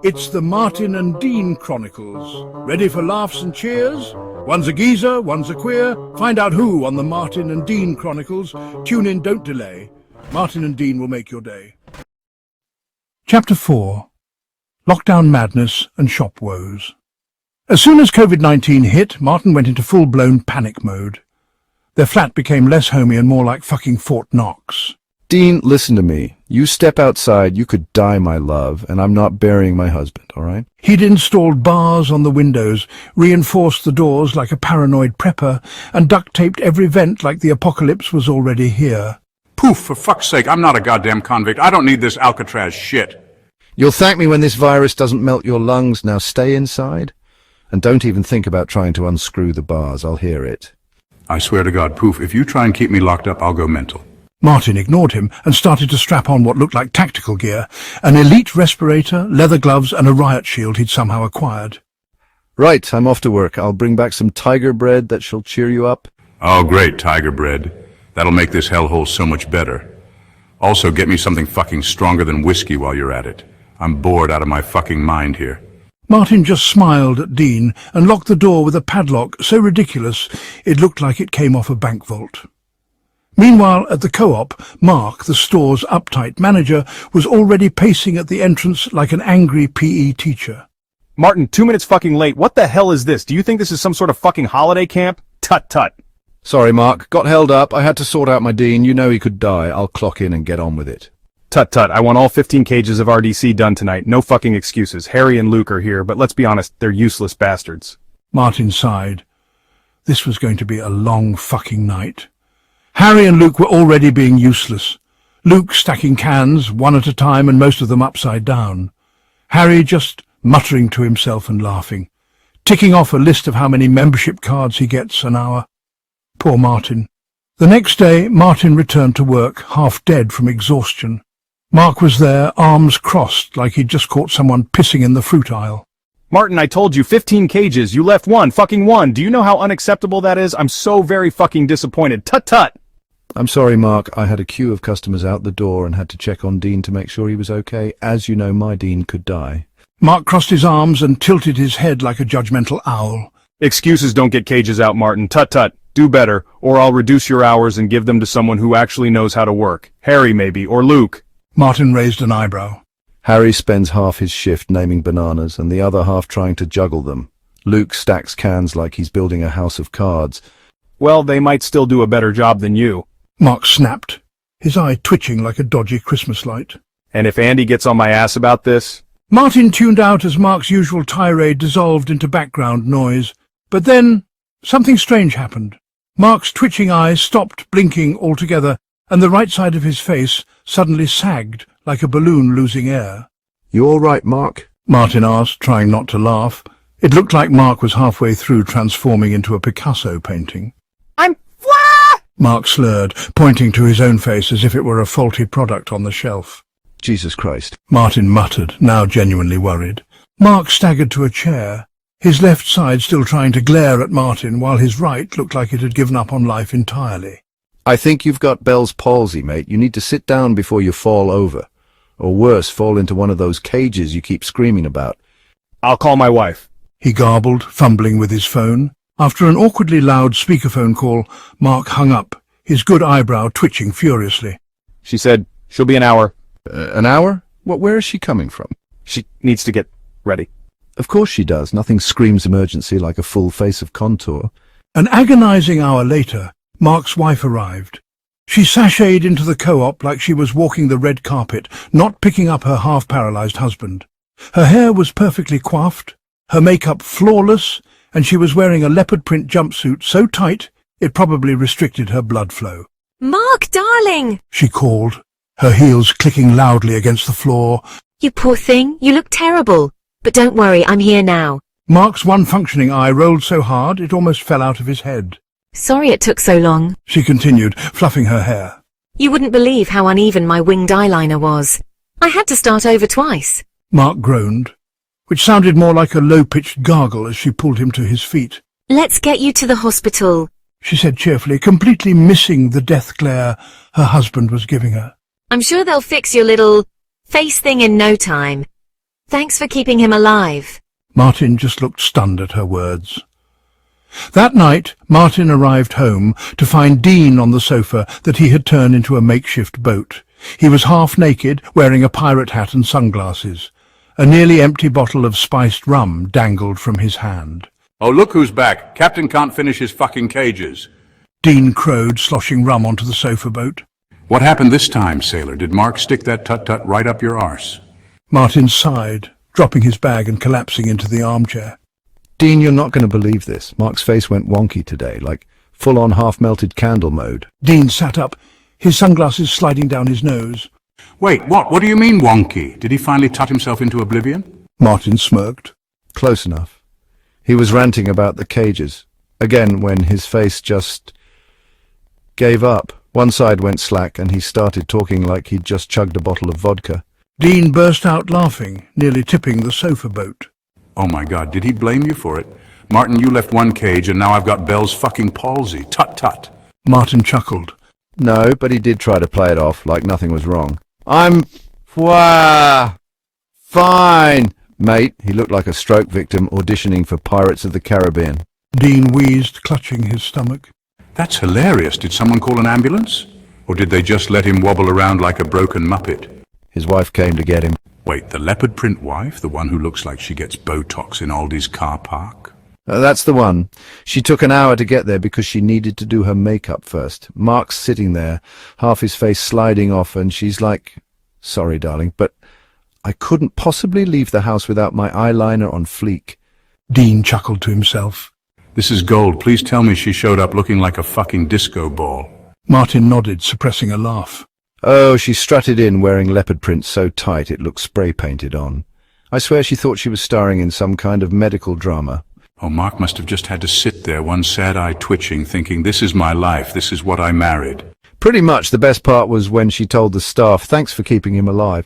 It's the Martin and Dean Chronicles. Ready for laughs and cheers? One's a geezer, one's a queer. Find out who on the Martin and Dean Chronicles. Tune in, don't delay. Martin and Dean will make your day. Chapter 4. Lockdown Madness and Shop Woes. As soon as COVID-19 hit, Martin went into full-blown panic mode. Their flat became less homey and more like fucking Fort Knox. Dean, listen to me. You step outside, you could die, my love, and I'm not burying my husband, all right? He'd installed bars on the windows, reinforced the doors like a paranoid prepper, and duct-taped every vent like the apocalypse was already here. Poof, for fuck's sake, I'm not a goddamn convict. I don't need this Alcatraz shit. You'll thank me when this virus doesn't melt your lungs. Now stay inside, and don't even think about trying to unscrew the bars. I'll hear it. I swear to God, Poof, if you try and keep me locked up, I'll go mental. Martin ignored him and started to strap on what looked like tactical gear, an elite respirator, leather gloves and a riot shield he'd somehow acquired. Right, I'm off to work. I'll bring back some tiger bread that shall cheer you up. Oh, great, tiger bread. That'll make this hellhole so much better. Also, get me something fucking stronger than whiskey while you're at it. I'm bored out of my fucking mind here. Martin just smiled at Dean and locked the door with a padlock so ridiculous it looked like it came off a bank vault. Meanwhile, at the co-op, Mark, the store's uptight manager, was already pacing at the entrance like an angry PE teacher. Martin, 2 minutes fucking late. What the hell is this? Do you think this is some sort of fucking holiday camp? Tut tut. Sorry, Mark. Got held up. I had to sort out my Dean. You know he could die. I'll clock in and get on with it. Tut tut. I want all 15 cages of RDC done tonight. No fucking excuses. Harry and Luke are here, but let's be honest, they're useless bastards. Martin sighed. This was going to be a long fucking night. Harry and Luke were already being useless. Luke stacking cans, one at a time, and most of them upside down. Harry just muttering to himself and laughing, ticking off a list of how many membership cards he gets an hour. Poor Martin. The next day, Martin returned to work, half dead from exhaustion. Mark was there, arms crossed, like he'd just caught someone pissing in the fruit aisle. Martin, I told you, 15 cages. You left one. Fucking one. Do you know how unacceptable that is? I'm so very fucking disappointed. Tut tut. I'm sorry, Mark. I had a queue of customers out the door and had to check on Dean to make sure he was okay. As you know, my Dean could die. Mark crossed his arms and tilted his head like a judgmental owl. Excuses don't get cages out, Martin. Tut tut. Do better, or I'll reduce your hours and give them to someone who actually knows how to work. Harry, maybe, or Luke. Martin raised an eyebrow. Harry spends half his shift naming bananas and the other half trying to juggle them. Luke stacks cans like he's building a house of cards. Well, they might still do a better job than you. Mark snapped, his eye twitching like a dodgy Christmas light. And if Andy gets on my ass about this? Martin tuned out as Mark's usual tirade dissolved into background noise. But then, something strange happened. Mark's twitching eyes stopped blinking altogether, and the right side of his face suddenly sagged like a balloon losing air. You all right, Mark? Martin asked, trying not to laugh. It looked like Mark was halfway through transforming into a Picasso painting. I'm Mark slurred, pointing to his own face as if it were a faulty product on the shelf. Jesus Christ. Martin muttered, now genuinely worried. Mark staggered to a chair, his left side still trying to glare at Martin, while his right looked like it had given up on life entirely. I think you've got Bell's palsy, mate. You need to sit down before you fall over. Or worse, fall into one of those cages you keep screaming about. I'll call my wife. He garbled, fumbling with his phone. After an awkwardly loud speakerphone call, Mark hung up, his good eyebrow twitching furiously. She said, she'll be an hour. An hour? Where is she coming from? She needs to get ready. Of course she does. Nothing screams emergency like a full face of contour. An agonizing hour later, Mark's wife arrived. She sashayed into the co-op like she was walking the red carpet, not picking up her half-paralyzed husband. Her hair was perfectly coiffed, her makeup flawless, and she was wearing a leopard print jumpsuit so tight it probably restricted her blood flow. Mark, darling! She called, her heels clicking loudly against the floor. You poor thing, you look terrible. But don't worry, I'm here now. Mark's one functioning eye rolled so hard it almost fell out of his head. Sorry it took so long. She continued, fluffing her hair. You wouldn't believe how uneven my winged eyeliner was. I had to start over twice. Mark groaned, which sounded more like a low-pitched gargle as she pulled him to his feet. Let's get you to the hospital, she said cheerfully, completely missing the death glare her husband was giving her. I'm sure they'll fix your little face thing in no time. Thanks for keeping him alive. Martin just looked stunned at her words. That night, Martin arrived home to find Dean on the sofa that he had turned into a makeshift boat. He was half naked, wearing a pirate hat and sunglasses. A nearly empty bottle of spiced rum dangled from his hand. Oh, look who's back. Captain can't finish his fucking cages. Dean crowed, sloshing rum onto the sofa boat. What happened this time, sailor? Did Mark stick that tut-tut right up your arse? Martin sighed, dropping his bag and collapsing into the armchair. Dean, you're not going to believe this. Mark's face went wonky today, like full-on half-melted candle mode. Dean sat up, his sunglasses sliding down his nose. Wait, what? What do you mean wonky? Did he finally tut himself into oblivion? Martin smirked. Close enough. He was ranting about the cages. Again, when his face just gave up. One side went slack and he started talking like he'd just chugged a bottle of vodka. Dean burst out laughing, nearly tipping the sofa boat. Oh my God, did he blame you for it? Martin, you left one cage and now I've got Bell's fucking palsy. Tut-tut. Martin chuckled. No, but he did try to play it off like nothing was wrong. I'm fine, mate. He looked like a stroke victim auditioning for Pirates of the Caribbean. Dean wheezed, clutching his stomach. That's hilarious. Did someone call an ambulance? Or did they just let him wobble around like a broken muppet? His wife came to get him. Wait, the leopard print wife? The one who looks like she gets Botox in Aldi's car park? That's the one. She took an hour to get there because she needed to do her makeup first. Mark's sitting there, half his face sliding off, and she's like, "Sorry, darling, but I couldn't possibly leave the house without my eyeliner on fleek." Dean chuckled to himself. This is gold. Please tell me she showed up looking like a fucking disco ball. Martin nodded, suppressing a laugh. Oh, she strutted in wearing leopard print so tight it looked spray-painted on. I swear she thought she was starring in some kind of medical drama. Oh, Mark must have just had to sit there, one sad eye twitching, thinking, this is my life, this is what I married. Pretty much the best part was when she told the staff, thanks for keeping him alive.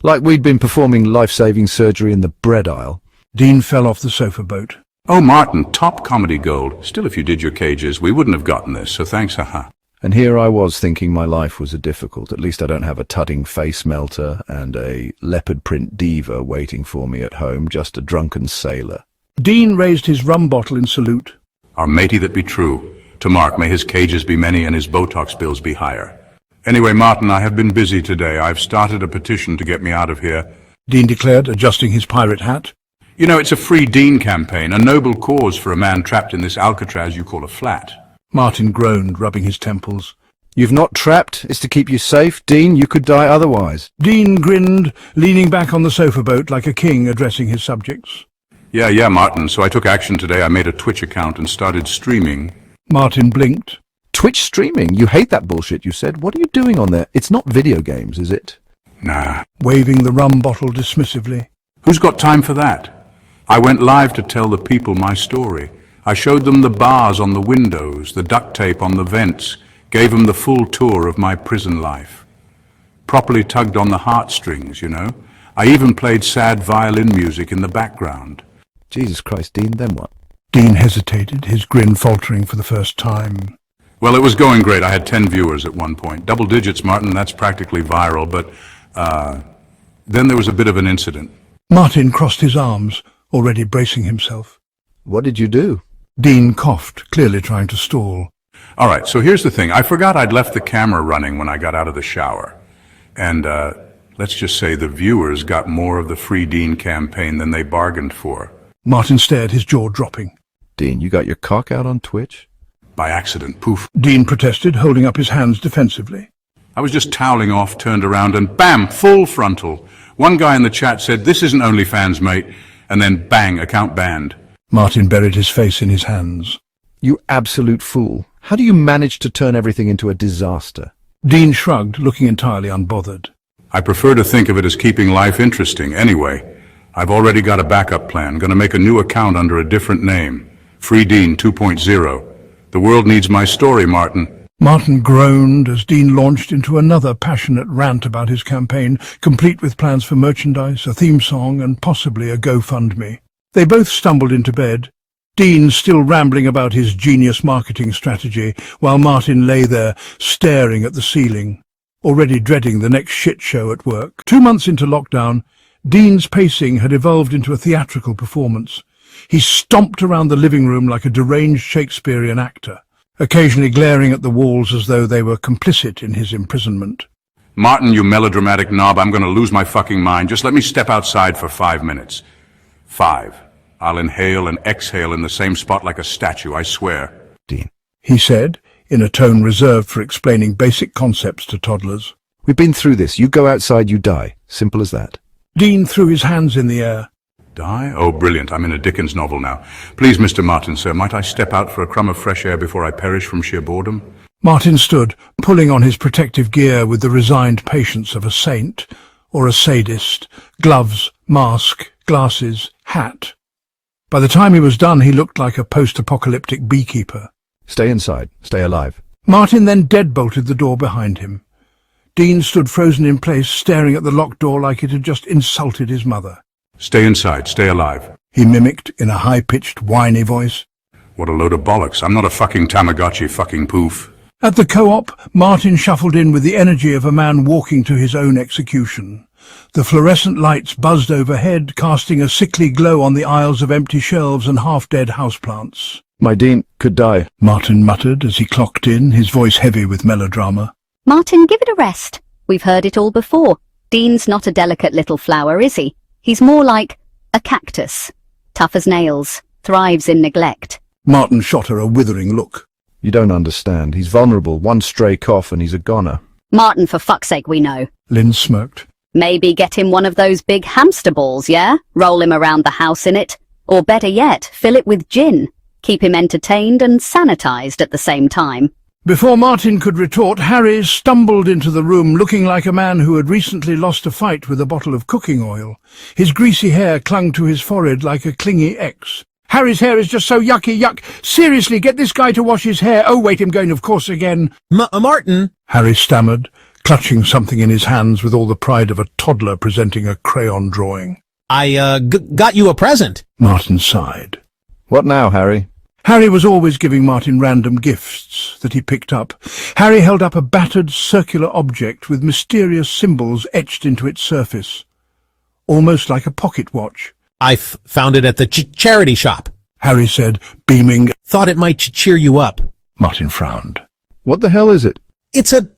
Like we'd been performing life-saving surgery in the bread aisle. Dean fell off the sofa boat. Oh, Martin, top comedy gold. Still, if you did your cages, we wouldn't have gotten this, so thanks, haha. And here I was thinking my life was a difficult. At least I don't have a tutting face melter and a leopard print diva waiting for me at home, just a drunken sailor. Dean raised his rum bottle in salute. Our matey that be true. To Mark, may his cages be many and his Botox bills be higher. Anyway, Martin, I have been busy today. I've started a petition to get me out of here. Dean declared, adjusting his pirate hat. You know, it's a free Dean campaign, a noble cause for a man trapped in this Alcatraz you call a flat. Martin groaned, rubbing his temples. You've not trapped? It's to keep you safe, Dean. You could die otherwise. Dean grinned, leaning back on the sofa boat like a king addressing his subjects. Yeah, Martin. So I took action today. I made a Twitch account and started streaming. Martin blinked. Twitch streaming? You hate that bullshit, you said. What are you doing on there? It's not video games, is it? Nah. Waving the rum bottle dismissively. Who's got time for that? I went live to tell the people my story. I showed them the bars on the windows, the duct tape on the vents, gave them the full tour of my prison life. Properly tugged on the heartstrings, you know. I even played sad violin music in the background. Jesus Christ, Dean, then what? Dean hesitated, his grin faltering for the first time. Well, it was going great. I had 10 viewers at one point. Double digits, Martin, that's practically viral, but then there was a bit of an incident. Martin crossed his arms, already bracing himself. What did you do? Dean coughed, clearly trying to stall. All right, so here's the thing. I forgot I'd left the camera running when I got out of the shower. And let's just say the viewers got more of the Free Dean campaign than they bargained for. Martin stared, his jaw dropping. Dean, you got your cock out on Twitch? By accident, poof. Dean protested, holding up his hands defensively. I was just toweling off, turned around, and bam, full frontal. One guy in the chat said, this isn't OnlyFans, mate. And then bang, account banned. Martin buried his face in his hands. You absolute fool. How do you manage to turn everything into a disaster? Dean shrugged, looking entirely unbothered. I prefer to think of it as keeping life interesting. Anyway, I've already got a backup plan. Going to make a new account under a different name. Free Dean 2.0. The world needs my story, Martin. Martin groaned as Dean launched into another passionate rant about his campaign, complete with plans for merchandise, a theme song, and possibly a GoFundMe. They both stumbled into bed, Dean still rambling about his genius marketing strategy, while Martin lay there, staring at the ceiling, already dreading the next shit show at work. 2 months into lockdown, Dean's pacing had evolved into a theatrical performance. He stomped around the living room like a deranged Shakespearean actor, occasionally glaring at the walls as though they were complicit in his imprisonment. Martin, you melodramatic knob, I'm going to lose my fucking mind. Just let me step outside for 5 minutes. 5. I'll inhale and exhale in the same spot like a statue, I swear. Dean. He said, in a tone reserved for explaining basic concepts to toddlers. We've been through this. You go outside, you die. Simple as that. Dean threw his hands in the air. Die? Oh, brilliant. I'm in a Dickens novel now. Please, Mr. Martin, sir, might I step out for a crumb of fresh air before I perish from sheer boredom? Martin stood, pulling on his protective gear with the resigned patience of a saint or a sadist. Gloves, mask, glasses, hat. By the time he was done, he looked like a post-apocalyptic beekeeper. Stay inside. Stay alive. Martin then deadbolted the door behind him. Dean stood frozen in place, staring at the locked door like it had just insulted his mother. Stay inside. Stay alive. He mimicked in a high-pitched, whiny voice. What a load of bollocks. I'm not a fucking Tamagotchi fucking poof. At the co-op, Martin shuffled in with the energy of a man walking to his own execution. The fluorescent lights buzzed overhead, casting a sickly glow on the aisles of empty shelves and half-dead houseplants. My Dean could die. Martin muttered as he clocked in, his voice heavy with melodrama. Martin, give it a rest. We've heard it all before. Dean's not a delicate little flower, is he? He's more like a cactus. Tough as nails. Thrives in neglect. Martin shot her a withering look. You don't understand. He's vulnerable. One stray cough and he's a goner. Martin, for fuck's sake, we know. Lynn smirked. Maybe get him one of those big hamster balls, yeah? Roll him around the house in it. Or better yet, fill it with gin. Keep him entertained and sanitized at the same time. Before Martin could retort, Harry stumbled into the room looking like a man who had recently lost a fight with a bottle of cooking oil. His greasy hair clung to his forehead like a clingy X. Harry's hair is just so yucky, yuck. Seriously, get this guy to wash his hair. Oh, wait, I'm going, of course, again. Martin! Harry stammered, clutching something in his hands with all the pride of a toddler presenting a crayon drawing. I got you a present. Martin sighed. What now, Harry? Harry was always giving Martin random gifts that he picked up. Harry held up a battered circular object with mysterious symbols etched into its surface, almost like a pocket watch. I found it at the charity shop. Harry said, beaming. Thought it might cheer you up. Martin frowned. What the hell is it? It's a,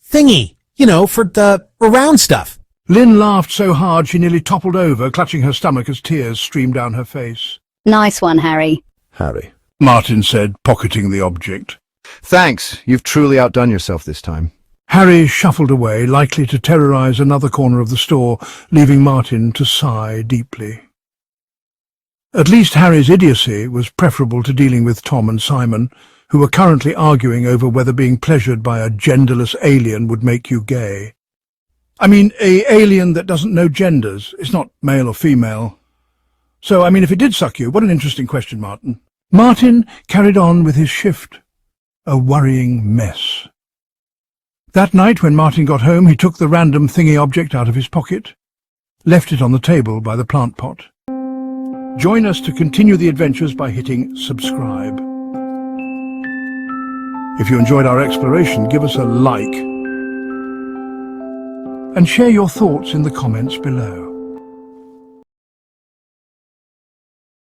thingy, you know, for the around stuff. Lynn laughed so hard she nearly toppled over, clutching her stomach as tears streamed down her face. Nice one, Harry. Harry. Martin said, pocketing the object. Thanks. You've truly outdone yourself this time. Harry shuffled away, likely to terrorize another corner of the store, leaving Martin to sigh deeply. At least Harry's idiocy was preferable to dealing with Tom and Simon, who were currently arguing over whether being pleasured by a genderless alien would make you gay. I mean, a alien that doesn't know genders. It's not male or female. So, I mean, if it did suck you, what an interesting question, Martin. Martin carried on with his shift. A worrying mess. That night, when Martin got home, he took the random thingy object out of his pocket, left it on the table by the plant pot. Join us to continue the adventures by hitting subscribe. If you enjoyed our exploration, give us a like and share your thoughts in the comments below.